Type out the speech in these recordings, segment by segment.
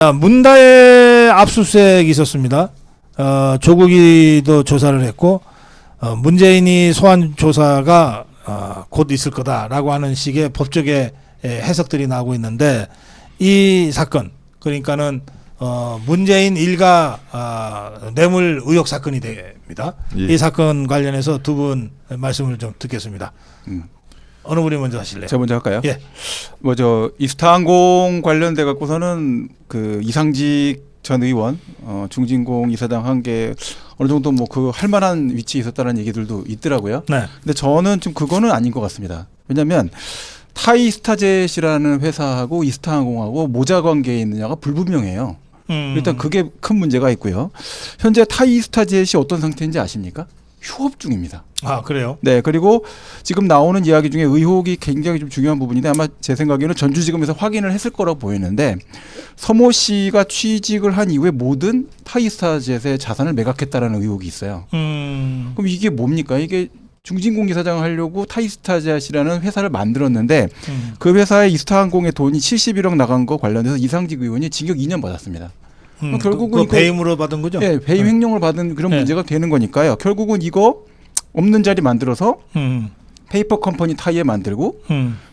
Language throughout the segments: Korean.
문다의 압수수색이 있었습니다. 조국이도 조사를 했고 문재인이 소환 조사가 곧 있을 거다라고 하는 식의 법적의 해석들이 나오고 있는데 이 사건 그러니까는 문재인 일가 뇌물 의혹 사건이 됩니다. 예. 이 사건 관련해서 두 분 말씀을 좀 듣겠습니다. 어느 분이 먼저 하실래요? 제가 먼저 할까요? 예. 먼저 이스타항공 관련돼 갖고서는 그 이상직 전 의원 중진공 이사장 한 게 어느 정도 뭐 그 할 만한 위치에 있었다는 얘기들도 있더라고요. 네. 근데 저는 좀 그거는 아닌 것 같습니다. 왜냐하면 타이스타젯이라는 회사하고 이스타항공하고 모자 관계에 있느냐가 불분명해요. 일단 그게 큰 문제가 있고요. 현재 타이스타젯이 어떤 상태인지 아십니까? 휴업 중입니다. 아, 그래요? 네, 그리고 지금 나오는 이야기 중에 의혹이 굉장히 좀 중요한 부분인데 아마 제 생각에는 전주지검에서 확인을 했을 거라고 보이는데 서모 씨가 취직을 한 이후에 모든 타이스타젯의 자산을 매각했다라는 의혹이 있어요. 그럼 이게 뭡니까? 이게 중진공기사장을 하려고 타이스타젯이라는 회사를 만들었는데 그 회사에 이스타항공의 돈이 71억 나간 거 관련해서 이상직 의원이 징역 2년 받았습니다. 결국은 그 배임으로 받은 거죠? 네, 배임 횡령을 받은 그런 문제가 되는 거니까요. 결국은 이거 없는 자리 만들어서 페이퍼 컴퍼니 타이에 만들고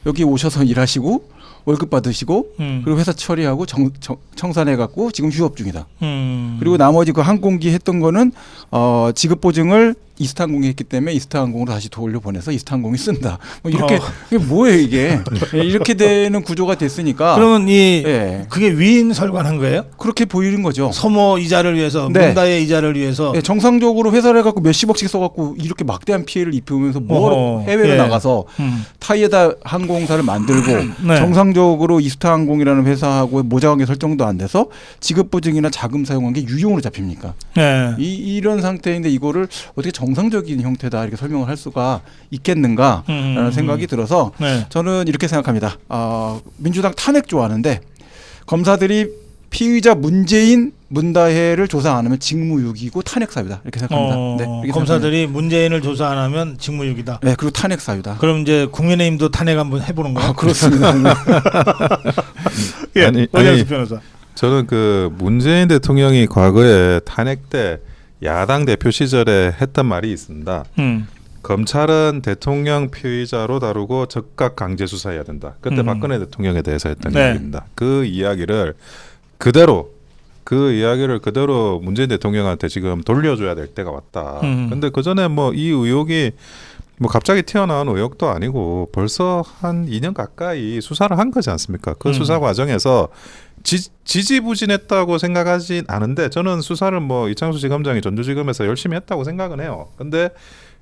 여기 오셔서 일하시고 월급 받으시고 그리고 회사 처리하고 청산해 갖고 지금 휴업 중이다. 그리고 나머지 그 항공기 했던 거는 지급 보증을 이스타항공이 했기 때문에 이스타항공으로 다시 돌려보내서 이스타항공이 쓴다. 뭐 이렇게 이게 뭐예요 이게? 이렇게 되는 구조가 됐으니까. 그러면 그게 위인 설관한 거예요? 그렇게 보이는 거죠. 서모 이자를 위해서, 네. 문다의 이자를 위해서. 네, 정상적으로 회사를 해갖고 몇십억씩 써갖고 이렇게 막대한 피해를 입히면서 뭐하러 해외로 나가서 타이에다 항공사를 만들고 네. 정상적으로 이스타항공이라는 회사하고 모자관계 설정도 안 돼서 지급보증이나 자금 사용한 게 유용으로 잡힙니까? 네. 이런 상태인데 이거를 어떻게 정상적인 형태다 이렇게 설명을 할 수가 있겠는가라는 생각이 들어서 네. 저는 이렇게 생각합니다. 민주당 탄핵 좋아하는데 검사들이 피의자 문재인 문다혜를 조사 안 하면 직무유기고 탄핵 사유다 이렇게 생각합니다. 네, 이렇게 검사들이 생각합니다. 문재인을 조사 안 하면 직무유기다. 네, 그리고 탄핵 사유다. 그럼 이제 국민의힘도 탄핵 한번 해보는 거예요? 그렇습니다. 예, 아니, 원영수 변호사. 저는 그 문재인 대통령이 과거에 탄핵 때 야당 대표 시절에 했던 말이 있습니다. 검찰은 대통령 피의자로 다루고 적각 강제 수사해야 된다. 그때 박근혜 대통령에 대해서 했던 네. 이야기입니다. 그 이야기를 그대로 문재인 대통령한테 지금 돌려줘야 될 때가 왔다. 근데 그 전에 뭐 이 의혹이 뭐 갑자기 튀어나온 의혹도 아니고 벌써 한 2년 가까이 수사를 한 거지 않습니까? 그 수사 과정에서 지지부진했다고 생각하진 않은데 저는 수사를 뭐 이창수 지검장이 전주지검에서 열심히 했다고 생각은 해요. 근데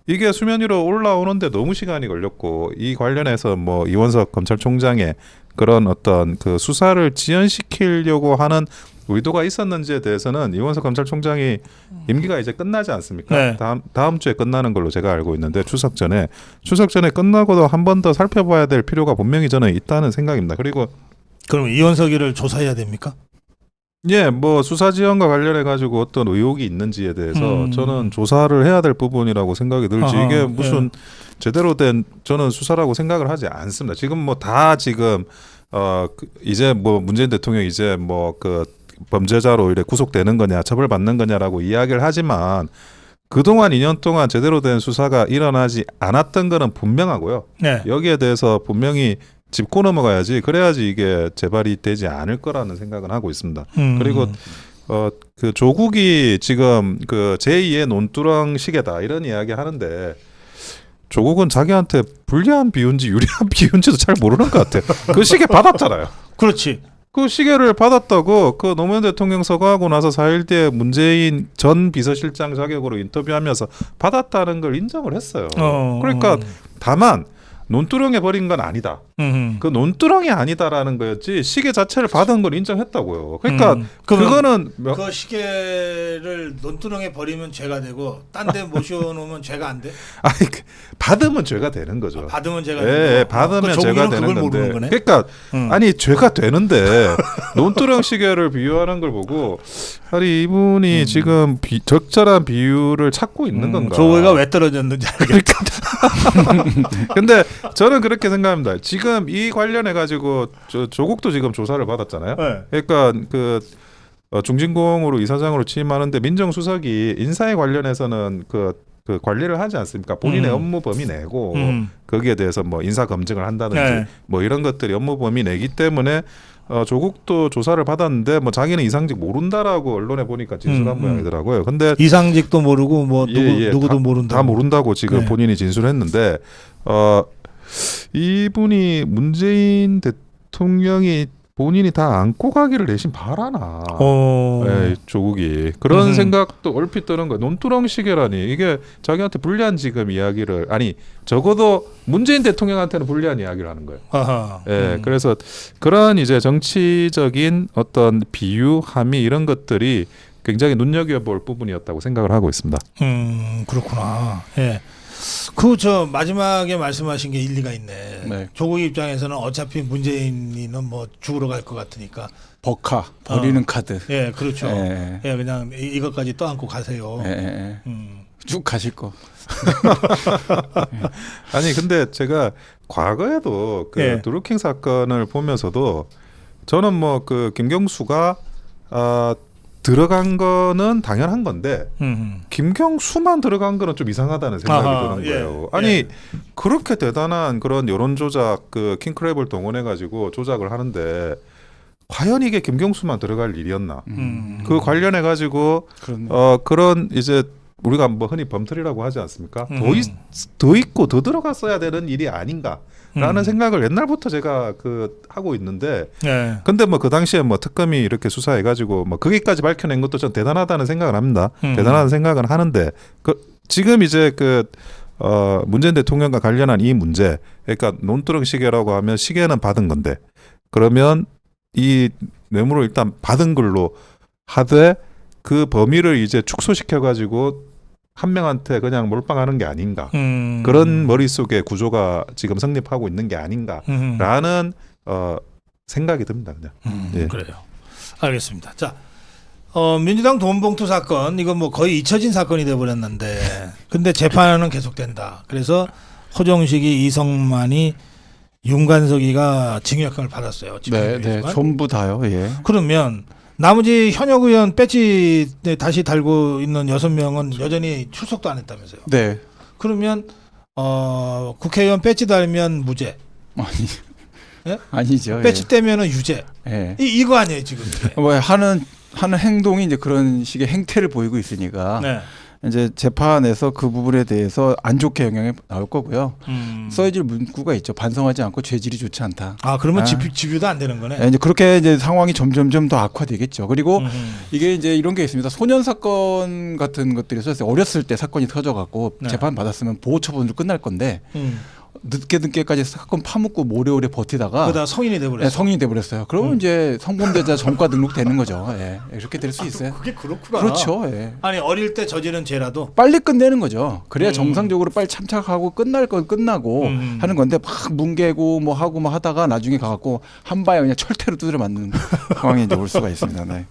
이게 수면 위로 올라오는데 너무 시간이 걸렸고 이 관련해서 뭐 이원석 검찰총장의 그런 어떤 그 수사를 지연시키려고 하는 의도가 있었는지에 대해서는 이원석 검찰총장이 임기가 이제 끝나지 않습니까? 네. 다음 주에 끝나는 걸로 제가 알고 있는데 추석 전에 끝나고도 한 번 더 살펴봐야 될 필요가 분명히 저는 있다는 생각입니다. 그리고 그럼 이원석이를 조사해야 됩니까? 예, 뭐 수사 지연과 관련해 가지고 어떤 의혹이 있는지에 대해서 저는 조사를 해야 될 부분이라고 생각이 들지. 이게 무슨 제대로 된 저는 수사라고 생각을 하지 않습니다. 지금 뭐 다 지금 이제 뭐 문재인 대통령 이제 뭐 그 범죄자로 이래 구속되는 거냐 처벌받는 거냐라고 이야기를 하지만 그동안 2년 동안 제대로 된 수사가 일어나지 않았던 거는 분명하고요. 네. 여기에 대해서 분명히 짚고 넘어가야지 그래야지 이게 재발이 되지 않을 거라는 생각은 하고 있습니다. 그리고 그 조국이 지금 그 제2의 논두렁 시계다 이런 이야기 하는데 조국은 자기한테 불리한 비유인지 유리한 비유인지도 잘 모르는 것 같아요. 그 시계 받았잖아요. 그렇지. 그 시계를 받았다고 그 노무현 대통령 서거하고 나서 4일 뒤에 문재인 전 비서실장 자격으로 인터뷰하면서 받았다는 걸 인정을 했어요. 그러니까 다만 논두렁에 버린 건 아니다. 그 논두렁이 아니다라는 거였지 시계 자체를 받은 걸 인정했다고요. 그러니까 그거는 그 시계를 논두렁에 버리면 죄가 되고 딴 데 모셔놓으면 죄가 안 돼? 아니 받으면 죄가 되는 거죠. 받으면 죄가 예, 되는 거. 받으면 죄가 되는 건데. 그러니까 아니 죄가 되는데 논두렁 시계를 비유하는 걸 보고 아니 이분이 지금 적절한 비유를 찾고 있는 건가? 조회가 왜 떨어졌는지 알겠다. 근데 저는 그렇게 생각합니다. 지금 이 관련해 가지고 조국도 지금 조사를 받았잖아요. 네. 그러니까 그 중진공으로 이사장으로 취임하는데 민정수석이 인사에 관련해서는 그 관리를 하지 않습니까? 본인의 업무 범위 내고 거기에 대해서 뭐 인사 검증을 한다든지 네. 뭐 이런 것들이 업무 범위 내기 때문에 조국도 조사를 받았는데 뭐 자기는 이상직 모른다라고 언론에 보니까 진술한 모양이더라고요. 근데 이상직도 모르고 뭐 누구도 모른다. 다 모른다고 지금 네. 본인이 진술했는데 이분이 문재인 대통령이 본인이 다 안고 가기를 내심 바라나. 조국이 그런 생각도 얼핏 드는 거예요. 논두렁 시계라니 이게 자기한테 불리한 지금 이야기를 아니 적어도 문재인 대통령한테는 불리한 이야기를 하는 거예요. 아하. 그래서 그런 이제 정치적인 어떤 비유, 함의 이런 것들이 굉장히 눈여겨볼 부분이었다고 생각을 하고 있습니다. 그렇구나. 예. 그 저 마지막에 말씀하신 게 일리가 있네. 네. 조국 입장에서는 어차피 문재인이는 뭐 죽으러 갈 것 같으니까. 버카 버리는 카드. 예, 그렇죠. 예. 예, 그냥 이것까지 떠안고 가세요. 예. 쭉 가실 거. 아니 근데 제가 과거에도 그 예. 드루킹 사건을 보면서도 저는 뭐 그 김경수가 들어간 거는 당연한 건데 김경수만 들어간 거는 좀 이상하다는 생각이 아하, 드는 예, 거예요. 아니 그렇게 대단한 그런 여론 조작 그 킹크랩을 동원해 가지고 조작을 하는데 과연 이게 김경수만 들어갈 일이었나? 그 관련해 가지고 그런 이제 우리가 뭐 흔히 범틀이라고 하지 않습니까? 더 있고 더 들어갔어야 되는 일이 아닌가라는 생각을 옛날부터 제가 하고 있는데, 예. 근데 뭐 그 당시에 뭐 특검이 이렇게 수사해 가지고 뭐 거기까지 밝혀낸 것도 전 대단하다는 생각을 합니다. 대단한 생각은 하는데 지금 이제 문재인 대통령과 관련한 이 문제, 그러니까 논두렁 시계라고 하면 시계는 받은 건데 그러면 이 뇌물을 일단 받은 걸로 하되 그 범위를 이제 축소시켜 가지고 한 명한테 그냥 몰빵하는 게 아닌가 그런 머릿속에 구조가 지금 성립하고 있는 게 아닌가라는 생각이 듭니다. 그냥. 예. 그래요. 알겠습니다. 자, 민주당 돈봉투 사건 이건 뭐 거의 잊혀진 사건이 돼버렸는데 근데 재판은 계속된다. 그래서 호정식이 이성만이 윤관석이가 징역형을 받았어요. 네, 전부 다요. 예. 그러면 나머지 현역 의원 배지 다시 달고 있는 6명은 여전히 출석도 안 했다면서요. 네. 그러면 국회의원 배지 달면 무죄. 아니. 예? 아니죠. 배지 떼면은 유죄. 예. 이거 아니에요 지금. 뭐 하는 행동이 이제 그런 식의 행태를 보이고 있으니까 네. 이제 재판에서 그 부분에 대해서 안 좋게 영향이 나올 거고요. 써질 문구가 있죠. 반성하지 않고 죄질이 좋지 않다. 아 그러면 집유도 안 되는 거네. 이제 그렇게 이제 상황이 점점점 더 악화되겠죠. 그리고 이게 이제 이런 게 있습니다. 소년 사건 같은 것들이 있었어요. 어렸을 때 사건이 터져갖고 네. 재판 받았으면 보호 처분으로 끝날 건데 늦게까지 사건 파묻고 오래오래 버티다가 그러다 성인이 돼버렸어. 네, 성인이 돼버렸어요. 그러면 이제 성범죄자 전과 등록되는 거죠. 예, 이렇게 될 수 있어요. 그게 그렇구나. 그렇죠. 예. 아니 어릴 때 저지른 죄라도 빨리 끝내는 거죠. 그래야 정상적으로 빨리 참착하고 끝날 건 끝나고 하는 건데 막 뭉개고 뭐 하고 뭐 하다가 나중에 가갖고 한 방에 그냥 철퇴로 두드려 맞는 상황이 이제 올 수가 있습니다. 네.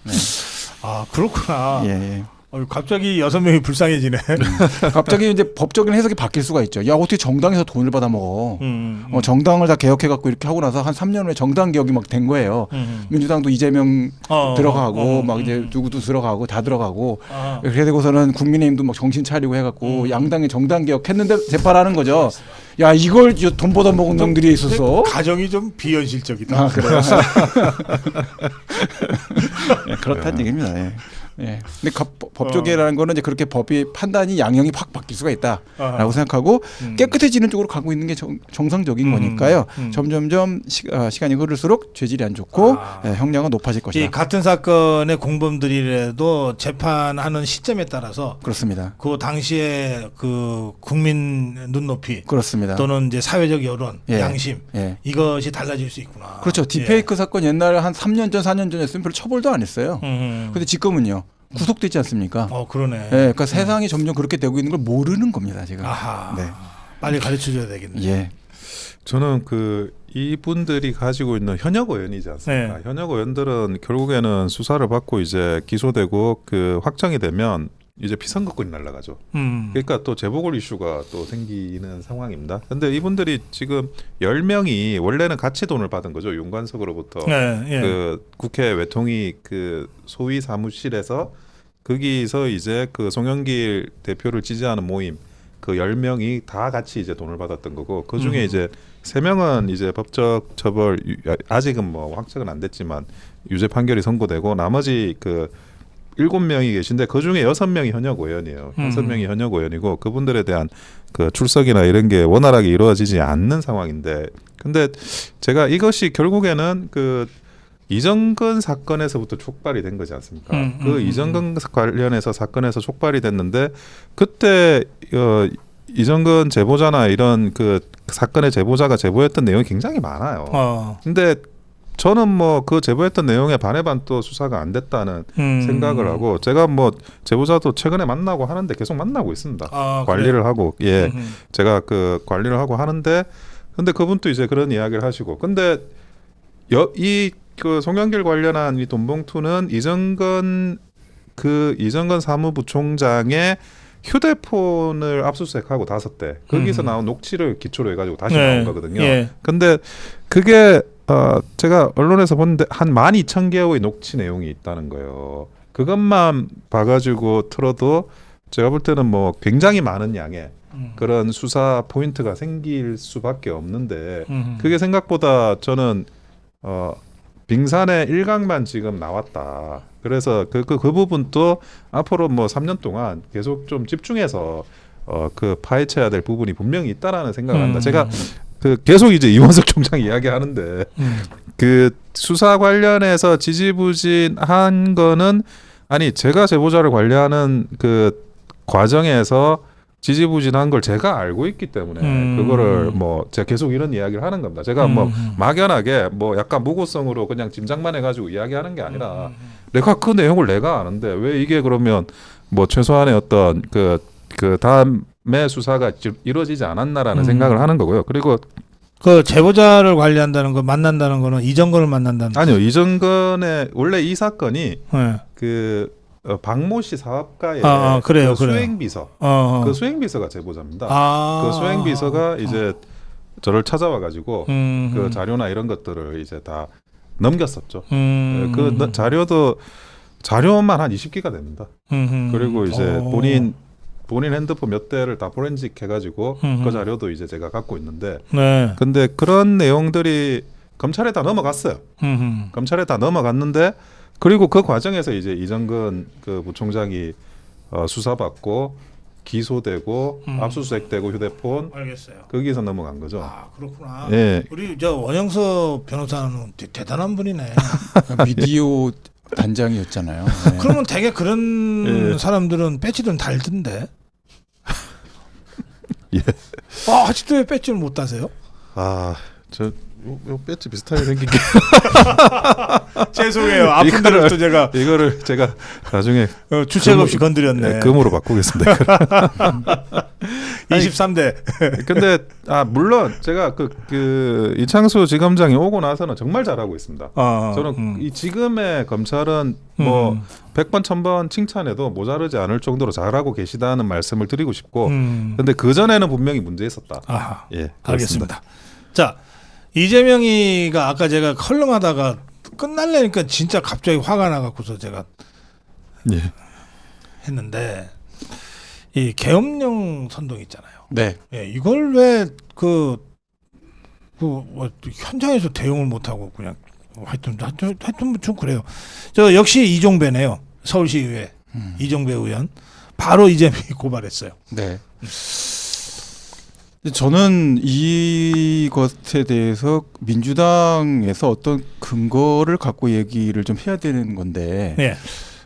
네. 아 그렇구나. 예. 갑자기 6명이 불쌍해지네. 갑자기 이제 법적인 해석이 바뀔 수가 있죠. 야 어떻게 정당에서 돈을 받아 먹어? 정당을 다 개혁해갖고 이렇게 하고 나서 한 3년 후에 정당 개혁이 막 된 거예요. 민주당도 이재명 들어가고 막 이제 누구도 들어가고 다 들어가고 그래 되고서는 국민의힘도 막 정신 차리고 해갖고 양당이 정당 개혁했는데 재판하는 거죠. 야 이걸 돈 받아 먹은 놈들이 있었어. 가정이 좀 비현실적이다. 아 그래요. 네, 그렇다는 얘기입니다. 예. 예. 근데 법조계라는 거는 이제 그렇게 법이 판단이 양형이 확 바뀔 수가 있다라고 생각하고 깨끗해지는 쪽으로 가고 있는 게 정상적인 거니까요. 점점점 시간이 흐를수록 죄질이 안 좋고 형량은 높아질 것이다. 이 같은 사건의 공범들이라도 재판하는 시점에 따라서 그렇습니다. 그 당시에 그 국민 눈높이 그렇습니다. 또는 이제 사회적 여론, 예. 양심 예. 이것이 달라질 수 있구나. 그렇죠. 딥페이크 사건 옛날에 한 3년 전, 4년 전에 했으면 별로 처벌도 안 했어요. 근데 지금은요. 구속되지 않습니까? 그러네. 네, 그러니까 세상이 점점 그렇게 되고 있는 걸 모르는 겁니다, 지금. 아하. 네. 빨리 가르쳐줘야 되겠네. 예. 저는 이분들이 가지고 있는 현역 의원이지 않습니까? 네. 현역 의원들은 결국에는 수사를 받고 이제 기소되고 확정이 되면 이제 피선거권이 날아가죠. 그러니까 또 재보궐 이슈가 또 생기는 상황입니다. 근데 이분들이 지금 10명이 원래는 같이 돈을 받은 거죠. 윤관석으로부터 네, 예. 그 국회 외통위 그 소위 사무실에서 거기서 이제 그 송영길 대표를 지지하는 모임 그 10명이 다 같이 이제 돈을 받았던 거고 그 중에 이제 3명은 이제 법적 처벌 아직은 뭐 확정은 안 됐지만 유죄 판결이 선고되고 나머지 그 7명이 계신데 그 중에 6명이 현역 의원이에요. 6명이 현역 의원이고 그분들에 대한 그 출석이나 이런 게 원활하게 이루어지지 않는 상황인데 근데 제가 이것이 결국에는 그 이정근 사건에서부터 촉발이 된 거지 않습니까? 그 이정근 관련해서 사건에서 촉발이 됐는데 그때 이정근 제보자나 이런 그 사건의 제보자가 제보했던 내용이 굉장히 많아요. 근데 저는 뭐 그 제보했던 내용에 반의 반 또 수사가 안 됐다는 생각을 하고 제가 뭐 제보자도 최근에 만나고 하는데 계속 만나고 있습니다. 관리를 그래요? 하고 제가 그 관리를 하고 하는데 근데 그분도 이제 그런 이야기를 하시고 근데 이 그 송영길 관련한 이 돈봉투는 이정근 사무부총장의 휴대폰을 압수수색하고 5대 거기서 나온 녹취를 기초로 해가지고 다시 나온 거거든요. 예. 근데 그게 제가 언론에서 봤는데 한 12,000개의 녹취 내용이 있다는 거예요. 그것만 봐가지고 틀어도 제가 볼 때는 뭐 굉장히 많은 양의 그런 수사 포인트가 생길 수밖에 없는데 그게 생각보다 저는 빙산의 일각만 지금 나왔다. 그래서 그 부분도 앞으로 뭐 3년 동안 계속 좀 집중해서 그 파헤쳐야 될 부분이 분명히 있다라는 생각을 한다. 제가 그 계속 이제 이원석 총장 이야기하는데 그 수사 관련해서 지지부진한 거는 아니 제가 제보자를 관리하는 그 과정에서 지지부진한 걸 제가 알고 있기 때문에 그거를 뭐 제가 계속 이런 이야기를 하는 겁니다. 제가 뭐 막연하게 뭐 약간 무고성으로 그냥 짐작만 해가지고 이야기하는 게 아니라 내가 그 내용을 내가 아는데 왜 이게 그러면 뭐 최소한의 어떤 그 다음에 수사가 이루어지지 않았나라는 생각을 하는 거고요. 그리고 그 제보자를 관리한다는 거 만난다는 거는 이정근을 만난다는 아니요 이정근의 원래 이 사건이 네. 그 박모 씨 사업가의 그래요, 그 그래요. 수행비서 그 수행비서가 제보자입니다. 그 수행비서가 이제 저를 찾아와 가지고 그 자료나 이런 것들을 이제 다 넘겼었죠. 그 자료만 한 20기가 됩니다. 그리고 이제 본인 핸드폰 몇 대를 다 포렌식 해가지고 그 자료도 이제 제가 갖고 있는데 네. 근데 그런 내용들이 검찰에 다 넘어갔어요. 검찰에 다 넘어갔는데 그리고 그 과정에서 이제 이정근 그 부총장이 수사받고 기소되고 압수수색되고 휴대폰 알겠어요. 거기서 넘어간 거죠. 그렇구나. 예. 우리 저 원영석 변호사는 대단한 분이네. 미디어 단장이었잖아요. 네. 그러면 되게 그런 예. 사람들은 배지는 달던데. 예. 아직도 왜 배지를 못 다세요? 저 요 배지 비슷하게 생긴 게 죄송해요. 아픈 데를 또 제가 이거를 제가 나중에 주책 없이 건드렸네. 금으로 바꾸겠습니다. 23대. 근데 물론 제가 그 이창수 지검장이 오고 나서는 정말 잘하고 있습니다. 저는 이 지금의 검찰은 뭐 100번 1000번 칭찬해도 모자르지 않을 정도로 잘하고 계시다는 말씀을 드리고 싶고 근데 그 전에는 분명히 문제 있었다. 예, 알겠습니다. 자, 이재명이가 아까 제가 컬럼하다가 끝날래니까 진짜 갑자기 화가 나갖고서 제가 예. 했는데 이 계엄령 선동 있잖아요. 네. 예, 이걸 왜 뭐 현장에서 대응을 못하고 그냥 하여튼 좀 그래요. 저 역시 이종배네요. 서울시의회 이종배 의원 바로 이재명이 고발했어요. 네. 저는 이것에 대해서 민주당에서 어떤 근거를 갖고 얘기를 좀 해야 되는 건데 네.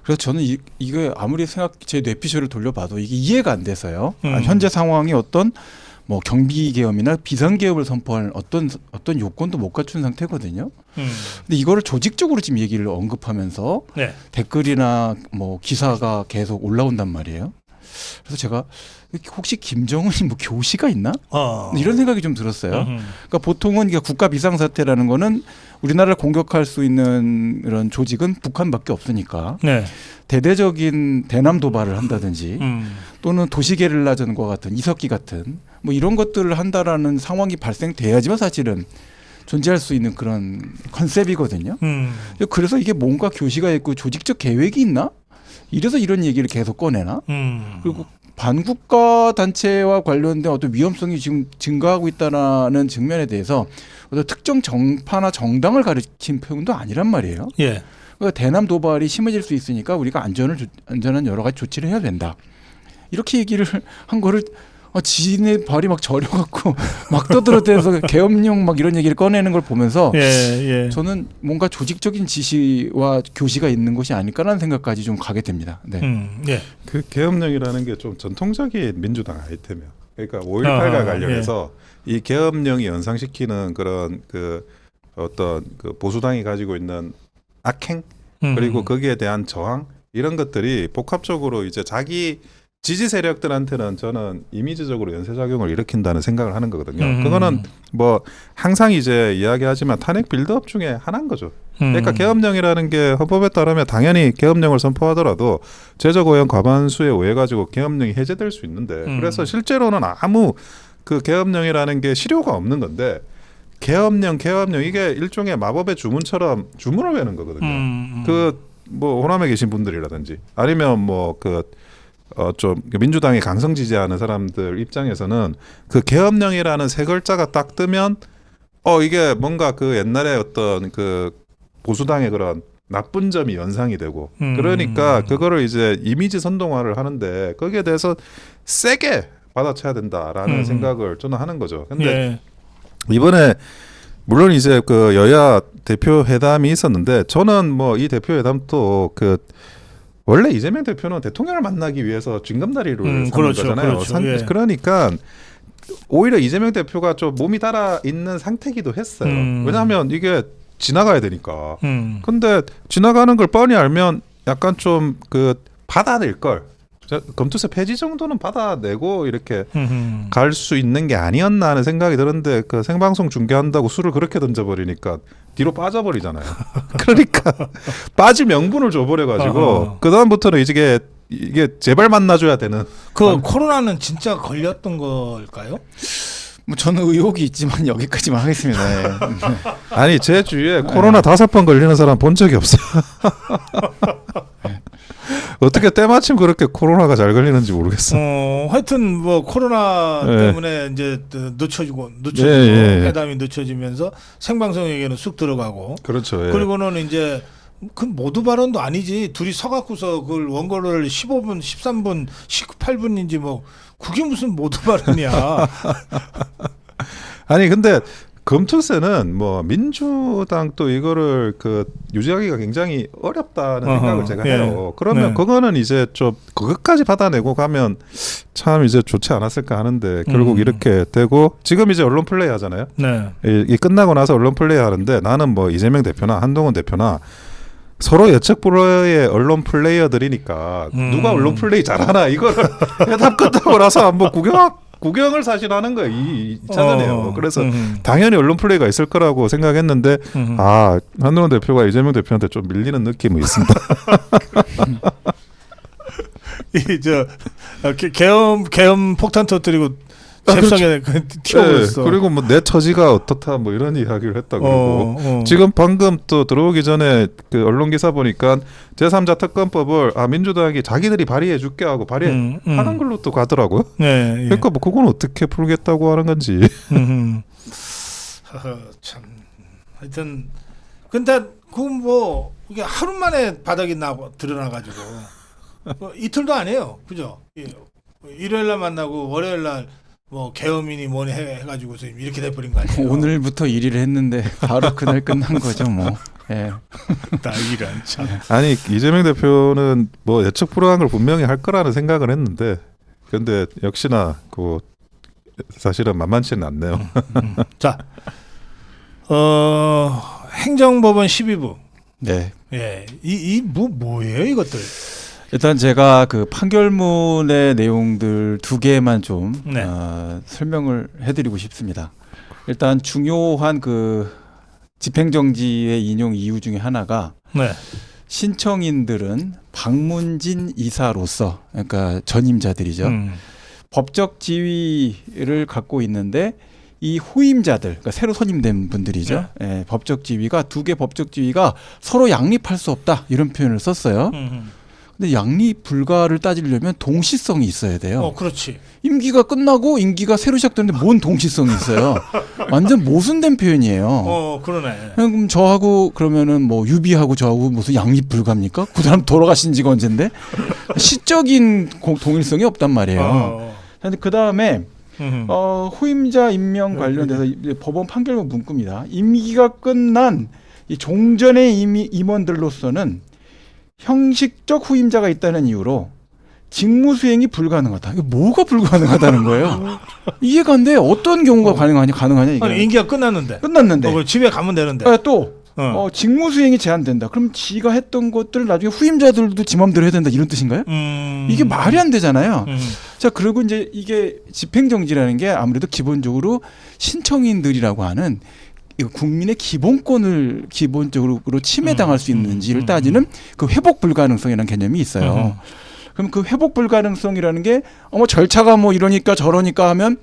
그래서 저는 이거 아무리 제 뇌피셜을 돌려봐도 이게 이해가 안 돼서요. 현재 상황이 어떤 뭐 경비 계엄이나 비상 계엄을 선포할 어떤 요건도 못 갖춘 상태거든요. 근데 이거를 조직적으로 지금 얘기를 언급하면서 네. 댓글이나 뭐 기사가 계속 올라온단 말이에요. 그래서 제가 혹시 김정은이 뭐 교시가 있나? 어. 이런 생각이 좀 들었어요. 음흠. 그러니까 보통은 이게 국가 비상사태라는 거는 우리나라를 공격할 수 있는 이런 조직은 북한밖에 없으니까 네. 대대적인 대남 도발을 한다든지 또는 도시게릴라전과 같은 이석기 같은 뭐 이런 것들을 한다라는 상황이 발생돼야지만 사실은 존재할 수 있는 그런 컨셉이거든요. 그래서 이게 뭔가 교시가 있고 조직적 계획이 있나? 이래서 이런 얘기를 계속 꺼내나? 그리고 반국가 단체와 관련된 어떤 위험성이 지금 증가하고 있다는 측면에 대해서 어떤 특정 정파나 정당을 가리킨 표현도 아니란 말이에요. 예. 그러니까 대남 도발이 심해질 수 있으니까 우리가 안전한 여러 가지 조치를 해야 된다. 이렇게 얘기를 한 거를 지네 발이 막 저려갖고 막 떠들어대서 계엄령 막 이런 얘기를 꺼내는 걸 보면서 예. 저는 뭔가 조직적인 지시와 교시가 있는 것이 아닐까라는 생각까지 좀 가게 됩니다. 네. 예. 그 계엄령이라는 게 좀 전통적인 민주당 아이템이야. 그러니까 5.18과 관련해서 이 계엄령이 연상시키는 그런 그 어떤 그 보수당이 가지고 있는 악행 그리고 거기에 대한 저항 이런 것들이 복합적으로 이제 자기 지지 세력들한테는 저는 이미지적으로 연쇄작용을 일으킨다는 생각을 하는 거거든요. 그거는 뭐 항상 이제 이야기하지만 탄핵 빌드업 중에 하나인 거죠. 그러니까 계엄령이라는 게 헌법에 따르면 당연히 계엄령을 선포하더라도 제적 오염 과반수에 의해 가지고 계엄령이 해제될 수 있는데 그래서 실제로는 아무 그 계엄령이라는 게 실효가 없는 건데 계엄령 이게 일종의 마법의 주문처럼 주문을 외는 거거든요. 그 뭐 호남에 계신 분들이라든지 아니면 뭐그 좀 민주당이 강성 지지하는 사람들 입장에서는 그 계엄령이라는 세 글자가 딱 뜨면 이게 뭔가 그 옛날에 어떤 그 보수당의 그런 나쁜 점이 연상이 되고 그러니까 그거를 이제 이미지 선동화를 하는데 거기에 대해서 세게 받아쳐야 된다라는 생각을 저는 하는 거죠. 근데 이번에 물론 이제 그 여야 대표 회담이 있었는데 저는 뭐 이 대표 회담도 그 원래 이재명 대표는 대통령을 만나기 위해서 징검다리를 삼는 거잖아요. 그러니까 오히려 이재명 대표가 좀 몸이 달아 있는 상태기도 했어요. 왜냐하면 이게 지나가야 되니까. 근데 지나가는 걸 뻔히 알면 약간 좀 그 받아낼 걸. 검투세 폐지 정도는 받아내고 이렇게 갈 수 있는 게 아니었나 하는 생각이 드는데 그 생방송 중계한다고 술을 그렇게 던져버리니까 뒤로 빠져버리잖아요. 그러니까 빠질 명분을 줘버려가지고 그 다음부터는 이게 제발 만나줘야 되는. 그 코로나는 진짜 걸렸던 걸까요? 뭐 저는 의혹이 있지만 여기까지만 하겠습니다. 아니 제 주위에 코로나 5번 걸리는 사람 본 적이 없어요. 어떻게 때마침 그렇게 코로나가 잘 걸리는지 모르겠어. 하여튼 뭐 코로나 때문에 이제 늦춰지고 회담이 늦춰지면서 생방송에게는 쑥 들어가고. 그렇죠. 그리고는 이제 그 모두 발언도 아니지 둘이 서갖고서 그걸 원고를 15분, 13분, 18분인지 뭐 그게 무슨 모두 발언이야. 아니 근데 검투세는 뭐 민주당 또 이거를 그 유지하기가 굉장히 어렵다는 생각을 제가 해요. 그러면 그거는 이제 좀 그것까지 받아내고 가면 참 이제 좋지 않았을까 하는데 결국 이렇게 되고 지금 이제 언론 플레이 하잖아요. 이 끝나고 나서 언론 플레이 하는데 나는 뭐 이재명 대표나 한동훈 대표나 서로 예측 불허의 언론 플레이어들이니까 누가 언론 플레이 잘하나 이거를 회담 끝나고 나서 한번 구경을 사실 하는 거예요. 이 차전에요. 그래서 당연히 언론 플레이가 있을 거라고 생각했는데 한동훈 대표가 이재명 대표한테 좀 밀리는 느낌이 있습니다. 계엄 폭탄 터뜨리고 잽싸게 튀어버렸어. 그리고 뭐 내 처지가 어떻다 뭐 이런 이야기를 했다 그러고 지금 방금 또 들어오기 전에 그 언론 기사 보니까 제3자 특검법을 민주당이 자기들이 발의해 줄게 하고 발의하는 걸로 또 가더라고요. 그러니까 뭐 그건 어떻게 풀겠다고 하는 건지. 참 하여튼 근데 그건 뭐 이게 하루 만에 바닥이 드러나가지고 이틀도 아니에요, 그죠? 일요일날 만나고 월요일날 뭐 계엄이니 뭐니 해가지고서 이렇게 돼버린 거 아니에요? 오늘부터 1위를 했는데 바로 그날 끝난 거죠, 뭐. 나 이런 참. 아니 이재명 대표는 뭐 예측 불허한 걸 분명히 할 거라는 생각을 했는데, 근데 역시나 그 사실은 만만치는 않네요. 자, 행정법원 12부. 네. 예, 뭐예요 이것들? 일단 제가 그 판결문의 내용들 두 개만 좀 네. 설명을 해드리고 싶습니다. 일단 중요한 그 집행정지의 인용 이유 중에 하나가 네. 신청인들은 박문진 이사로서 그러니까 전임자들이죠. 법적 지위를 갖고 있는데 이 후임자들, 그러니까 새로 선임된 분들이죠. 예, 법적 지위가 두 개 법적 지위가 서로 양립할 수 없다 이런 표현을 썼어요. 근데 양립 불가를 따지려면 동시성이 있어야 돼요. 그렇지. 임기가 끝나고 임기가 새로 시작되는데 뭔 동시성이 있어요? 완전 모순된 표현이에요. 그러네. 그럼 저하고 그러면은 뭐 유비하고 저하고 무슨 양립 불가입니까? 그 사람 돌아가신 지가 언젠데? 시적인 동일성이 없단 말이에요. 근데 그 다음에 후임자 임명 관련돼서 이제 법원 판결문 문구입니다. 임기가 끝난 이 종전의 임원들로서는 형식적 후임자가 있다는 이유로 직무 수행이 불가능하다. 이거 뭐가 불가능하다는 거예요? 이해가 안 돼. 어떤 경우가 가능하냐 이게. 아니, 임기가 끝났는데. 끝났는데. 집에 가면 되는데. 또 직무 수행이 제한된다. 그럼 지가 했던 것들을 나중에 후임자들도 지 맘대로 해야 된다. 이런 뜻인가요? 이게 말이 안 되잖아요. 자, 그리고 이제 이게 집행정지라는 게 아무래도 기본적으로 신청인들이라고 하는 국민의 기본권을 기본적으로 침해당할 수 있는지를 따지는 그 회복 불가능성이라는 개념이 있어요. 그럼 그 회복 불가능성이라는 게 절차가 뭐 이러니까 저러니까 하면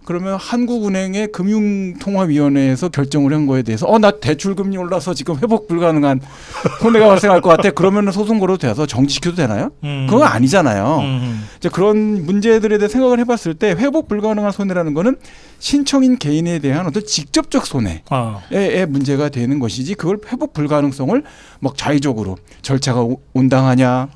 그러면 한국은행의 금융통화위원회에서 결정을 한 거에 대해서 나 대출금리 올라서 지금 회복 불가능한 손해가 발생할 것 같아. 그러면 소송 걸어도 돼서 정지시켜도 되나요? 그건 아니잖아요. 이제 그런 문제들에 대해 생각을 해봤을 때 회복 불가능한 손해라는 거는 신청인 개인에 대한 어떤 직접적 손해의 문제가 되는 것이지 그걸 회복 불가능성을 막 자의적으로 절차가 온당하냐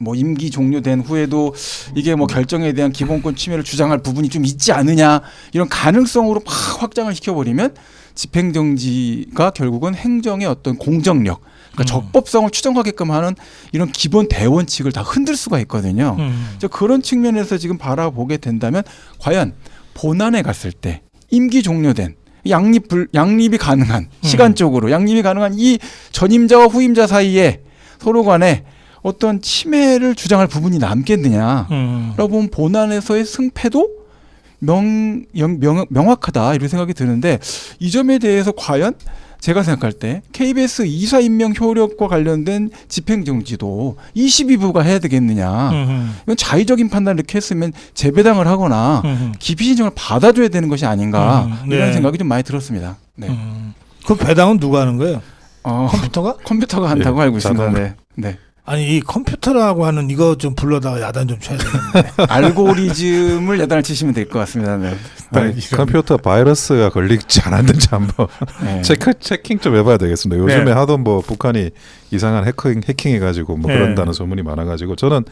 뭐 임기 종료된 후에도 이게 뭐 결정에 대한 기본권 침해를 주장할 부분이 좀 있지 않느냐 이런 가능성으로 막 확장을 시켜버리면 집행정지가 결국은 행정의 어떤 공정력 그러니까 적법성을 추정하게끔 하는 이런 기본 대원칙을 다 흔들 수가 있거든요. 그런 측면에서 지금 바라보게 된다면 과연 본안에 갔을 때 임기 종료된 양립이 가능한 시간적으로 양립이 가능한 이 전임자와 후임자 사이에 서로 간에 어떤 침해를 주장할 부분이 남겠느냐라고 보면 본안에서의 승패도 명확하다 이런 생각이 드는데 이 점에 대해서 과연 제가 생각할 때 KBS 이사 임명 효력과 관련된 집행정지도 22부가 해야 되겠느냐. 이건 자의적인 판단을 이렇게 했으면 재배당을 하거나 기피 신청을 받아줘야 되는 것이 아닌가 이런 생각이 좀 많이 들었습니다. 네. 그 배당은 누가 하는 거예요? 컴퓨터가? 컴퓨터가 한다고 알고 있습니다. 네. 아니 이 컴퓨터라고 하는 이거 좀 불러다가 야단 좀 쳐야 되겠네. 알고리즘을 야단을 치시면 될 것 같습니다. 네. 컴퓨터 바이러스가 걸리지 않았는지 한번 체킹 좀 해봐야 되겠습니다. 요즘에 하도 뭐 북한이 이상한 해킹해가지고 뭐 그런다는 소문이 많아가지고 저는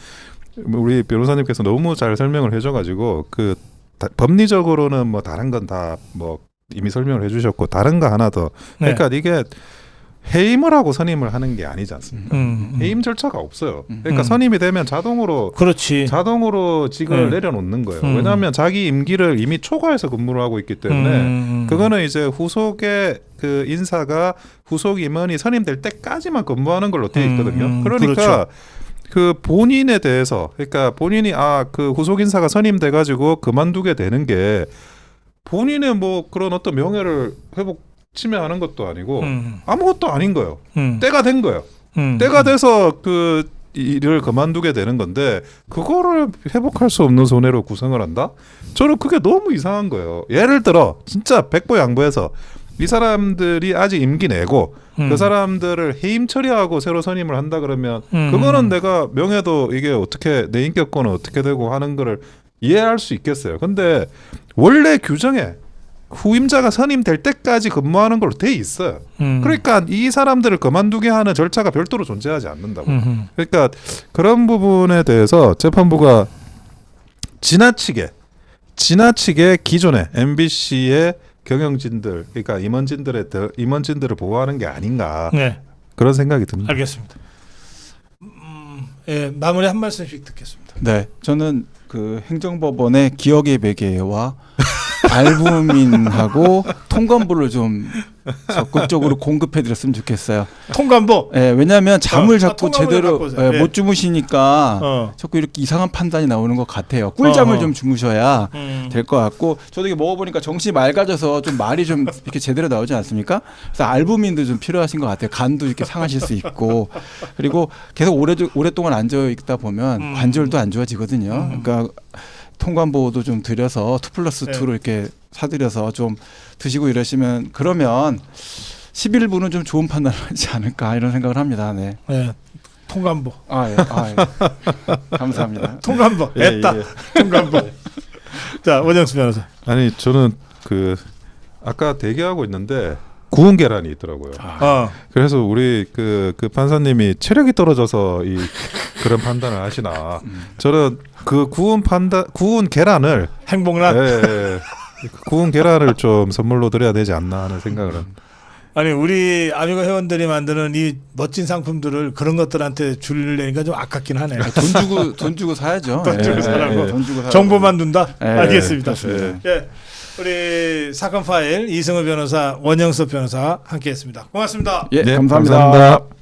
우리 변호사님께서 너무 잘 설명을 해줘가지고 그 법리적으로는 뭐 다른 건 다 뭐 이미 설명을 해주셨고 다른 거 하나 더 그러니까 이게 해임을 하고 선임을 하는 게 아니지 않습니까? 해임 절차가 없어요. 그러니까 선임이 되면 자동으로 직을 내려놓는 거예요. 왜냐하면 자기 임기를 이미 초과해서 근무를 하고 있기 때문에 그거는 이제 후속의 그 인사가 후속 임원이 선임될 때까지만 근무하는 걸로 되어 있거든요. 그러니까 그 본인에 대해서 그러니까 본인이 그 후속 인사가 선임돼 가지고 그만두게 되는 게 본인의 뭐 그런 어떤 명예를 침해하는 것도 아니고 아무것도 아닌 거예요. 때가 된 거예요. 때가 돼서 그 일을 그만두게 되는 건데 그거를 회복할 수 없는 손해로 구성을 한다? 저는 그게 너무 이상한 거예요. 예를 들어 진짜 백보양보해서 이 사람들이 아직 임기 내고 그 사람들을 해임 처리하고 새로 선임을 한다 그러면 그거는 내가 명예도 이게 어떻게 내 인격권은 어떻게 되고 하는 거를 이해할 수 있겠어요. 근데 원래 규정에 후임자가 선임될 때까지 근무하는 걸로 돼 있어요. 그러니까 이 사람들을 그만두게 하는 절차가 별도로 존재하지 않는다고. 그러니까 그런 부분에 대해서 재판부가 지나치게 기존의 MBC의 경영진들, 그러니까 임원진들을 보호하는 게 아닌가 그런 생각이 듭니다. 알겠습니다. 마무리 한 말씀씩 듣겠습니다. 네, 저는 그 행정법원의 기억의 베개와 알부민하고 통감보를 좀 적극적으로 공급해드렸으면 좋겠어요. 통감보. 예, 왜냐하면 잠을 자꾸 통감을 제대로 갖고 오세요. 예. 못 주무시니까 어. 자꾸 이렇게 이상한 판단이 나오는 것 같아요. 꿀잠을 좀 주무셔야 될 것 같고, 저도 이게 먹어보니까 정신이 맑아져서 좀 말이 좀 이렇게 제대로 나오지 않습니까? 그래서 알부민도 좀 필요하신 것 같아요. 간도 이렇게 상하실 수 있고, 그리고 계속 오랫동안 앉아 있다 보면 관절도 안 좋아지거든요. 그러니까 통감보도 좀 드려서 2+2로 이렇게 사드려서 좀 드시고 이러시면, 그러면 11분은 좀 좋은 판단을 하지 않을까 이런 생각을 합니다. 네. 네. 통감보. 감사합니다. 통감보. 했다. 통감보. 자, 원영수 변호사. 아니 저는 그 아까 대기하고 있는데 구운 계란이 있더라고요. 그래서 우리 그 판사님이 체력이 떨어져서 이 그런 판단을 하시나. 저는 그 구운 계란을 행복란. 예. 구운 계란을 좀 선물로 드려야 되지 않나 하는 생각을 합니다. 아니 우리 아미고 회원들이 만드는 이 멋진 상품들을 그런 것들한테 주려니까 좀 아깝긴 하네. 돈 주고 사야죠. 돈 주고 사라고. 돈 주고 사라고. 정보만 둔다. 알겠습니다. 그렇습니다. 예, 우리 사건 파일 이승우 변호사, 원영섭 변호사 함께했습니다. 고맙습니다. 예, 네, 감사합니다. 감사합니다.